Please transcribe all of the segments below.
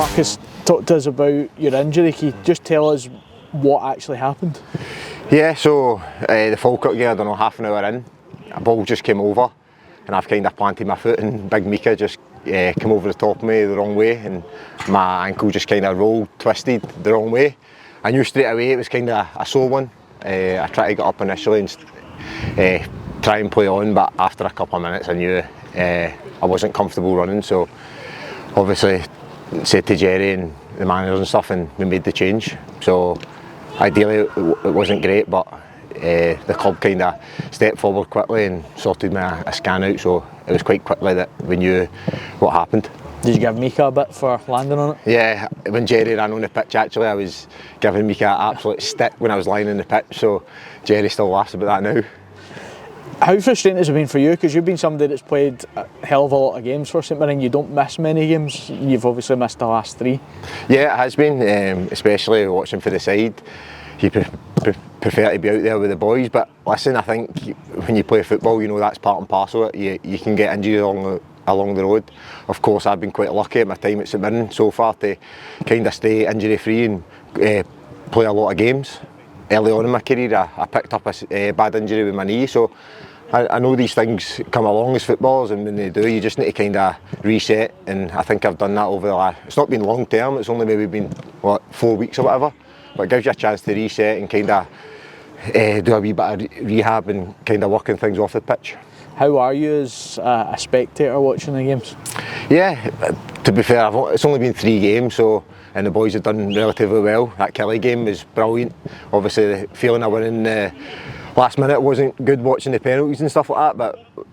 Marcus, talk to us about your injury. Can you just tell us what actually happened? Yeah, so the Falkirk game, I don't know, half an hour in, a ball just came over and I've kind of planted my foot and Big Mika just came over the top of me the wrong way and my ankle just kind of rolled, twisted the wrong way. I knew straight away it was kind of a sore one. I tried to get up initially and try and play on, but after a couple of minutes I knew I wasn't comfortable running, so obviously said to Jerry and the managers and stuff, and we made the change. So ideally it wasn't great, but the club kind of stepped forward quickly and sorted me a scan out, so it was quite quickly that we knew what happened. Did you give Mika a bit for landing on it? Yeah, when Jerry ran on the pitch, actually I was giving Mika an absolute stick when I was lying on the pitch, so Jerry still laughs about that now. How frustrating has it been for you? Because you've been somebody that's played a hell of a lot of games for St Mirren. You don't miss many games. You've obviously missed the last 3. Yeah, it has been, especially watching for the side. You prefer to be out there with the boys, but listen, I think when you play football, you know that's part and parcel of it. You can get injured along the road. Of course, I've been quite lucky at my time at St Mirren so far to kind of stay injury free and play a lot of games. Early on in my career, I picked up a bad injury with my knee, so I know these things come along as footballers, and when they do, you just need to kind of reset, and I think I've done that over the last, it's not been long term, it's only maybe been, 4 weeks or whatever, but it gives you a chance to reset and kind of do a wee bit of rehab and kind of working things off the pitch. How are you as a spectator watching the games? Yeah, to be fair, it's only been 3 games, so and the boys have done relatively well. That Kelly game was brilliant. Obviously the feeling of winning last minute wasn't good, watching the penalties and stuff like that, but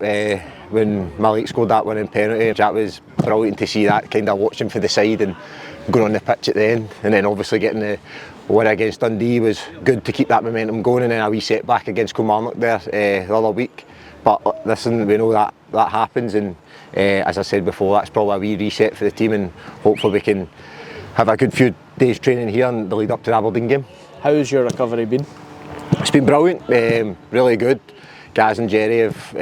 when Malik scored that winning penalty, that was brilliant to see that, kind of watching for the side and going on the pitch at the end, and then obviously getting the win against Dundee was good to keep that momentum going, and then a wee setback against Kilmarnock there the other week. But listen, we know that happens, and as I said before, that's probably a wee reset for the team, and hopefully we can have a good few days training here in the lead up to the Aberdeen game. How's your recovery been? It's been brilliant, really good. Gaz and Jerry have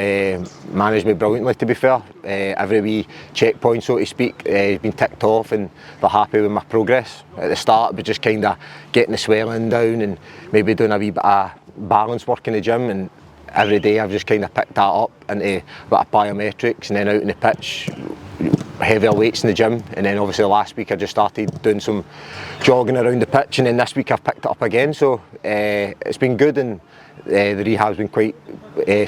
managed me brilliantly, to be fair. Every wee checkpoint, so to speak, has been ticked off, and they're happy with my progress. At the start, it was just kind of getting the swelling down and maybe doing a wee bit of balance work in the gym, and every day I've just kind of picked that up into a bit of biometrics, and then out in the pitch, heavier weights in the gym, and then obviously last week I just started doing some jogging around the pitch, and then this week I've picked it up again, so it's been good, and the rehab's been quite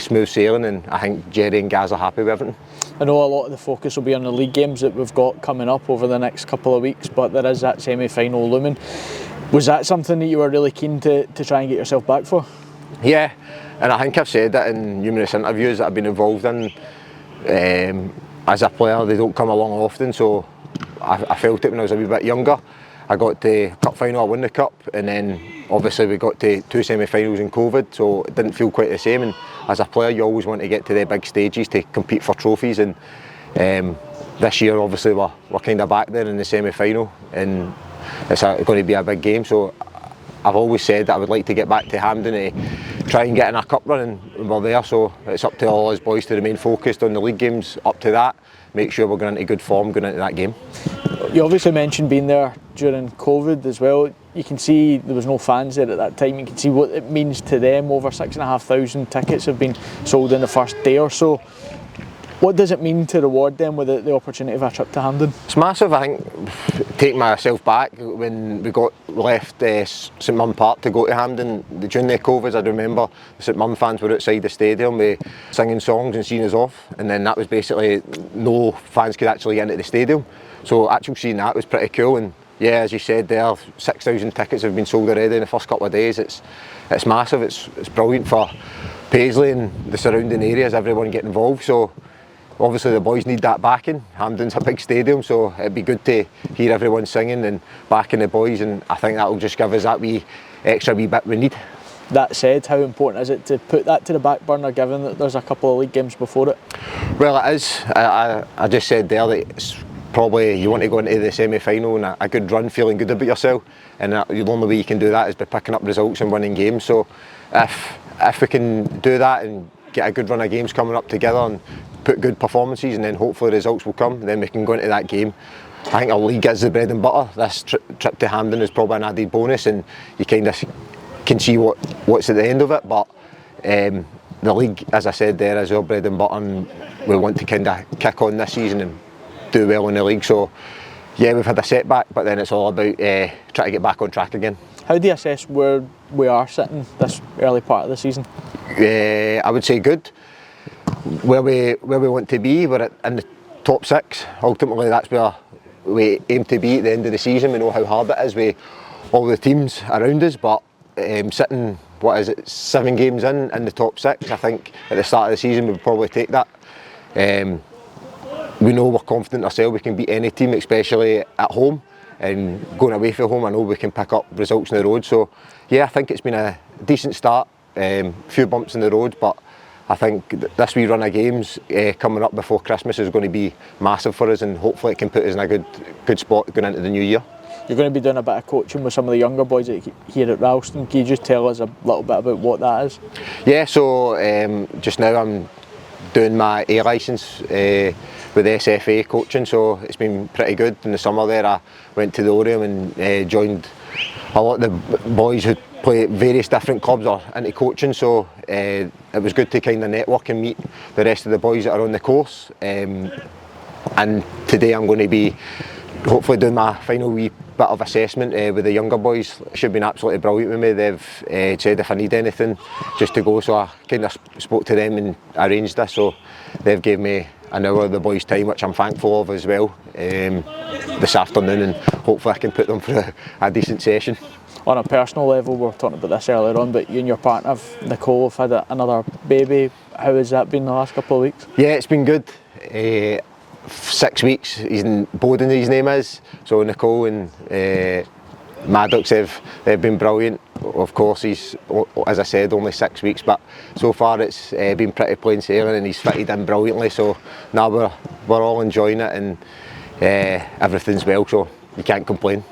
smooth sailing, and I think Jerry and Gaz are happy with everything. I know a lot of the focus will be on the league games that we've got coming up over the next couple of weeks, but there is that semi-final looming. Was that something that you were really keen to try and get yourself back for? Yeah, and I think I've said that in numerous interviews that I've been involved in. As a player, they don't come along often, so I felt it when I was a wee bit younger. I got to cup final, I won the cup, and then obviously we got to 2 semi-finals in COVID, so it didn't feel quite the same. And as a player, you always want to get to the big stages to compete for trophies, and this year obviously we're kind of back there in the semi-final, and it's going to be a big game. So I've always said that I would like to get back to Hampden to try and get in a cup run, and we're there, so it's up to all us boys to remain focused on the league games up to that, make sure we're going into good form going into that game. You obviously mentioned being there during COVID as well. You can see there was no fans there at that time. You can see what it means to them. Over 6,500 tickets have been sold in the first day or so. What does it mean to reward them with the opportunity of a trip to Hampden? It's massive. I think, taking myself back, when we left St Mirren Park to go to Hampden during the COVID, I remember the St Mirren fans were outside the stadium singing songs and seeing us off, and then that was basically no fans could actually get into the stadium. So actually seeing that was pretty cool, and yeah, as you said there, 6,000 tickets have been sold already in the first couple of days. It's massive. It's brilliant for Paisley and the surrounding areas, everyone getting involved. So obviously the boys need that backing. Hampden's a big stadium, so it'd be good to hear everyone singing and backing the boys, and I think that'll just give us that extra wee bit we need. That said, how important is it to put that to the back burner, given that there's a couple of league games before it? Well, it is. I just said there that it's probably you want to go into the semi-final and a good run, feeling good about yourself, and the only way you can do that is by picking up results and winning games. So if we can do that and get a good run of games coming up together and put good performances, and then hopefully results will come, then we can go into that game I think our league is the bread and butter. This trip to Hampden is probably an added bonus, and you kind of can see what's at the end of it. But the league, as I said, there is our bread and butter, and we want to kind of kick on this season and do well in the league. So yeah, we've had a setback, but then it's all about trying to get back on track again. How do you assess where we are sitting this early part of the season? I would say good. Where we want to be, we're in the top 6. Ultimately, that's where we aim to be at the end of the season. We know how hard it is with all the teams around us, but sitting, 7 games in the top 6, I think at the start of the season we would probably take that. We know we're confident ourselves, we can beat any team, especially at home, and going away from home I know we can pick up results on the road. So yeah, I think it's been a decent start, few bumps in the road, but I think this wee run of games coming up before Christmas is going to be massive for us, and hopefully it can put us in a good spot going into the new year. You're going to be doing a bit of coaching with some of the younger boys here at Ralston. Can you just tell us a little bit about what that is? Yeah, so just now I'm doing my A licence with SFA coaching, so it's been pretty good. In the summer there I went to the Orium and joined a lot of the boys who play at various different clubs or into coaching, so it was good to kind of network and meet the rest of the boys that are on the course. And today I'm going to be hopefully doing my final wee bit of assessment with the younger boys. It should have been absolutely brilliant with me. They've said if I need anything just to go, so I kind of spoke to them and arranged this, so they've gave me an hour of the boys' time, which I'm thankful of as well, this afternoon, and hopefully I can put them through a decent session. On a personal level, we were talking about this earlier on, but you and your partner, Nicole, have had another baby. How has that been the last couple of weeks? Yeah, it's been good. 6 weeks, he's in Bowden, his name is. So Nicole and Maddox, they've been brilliant. Of course, he's, as I said, only 6 weeks, but so far it's been pretty plain sailing, and he's fitted in brilliantly. So now we're all enjoying it, and everything's well, so you can't complain.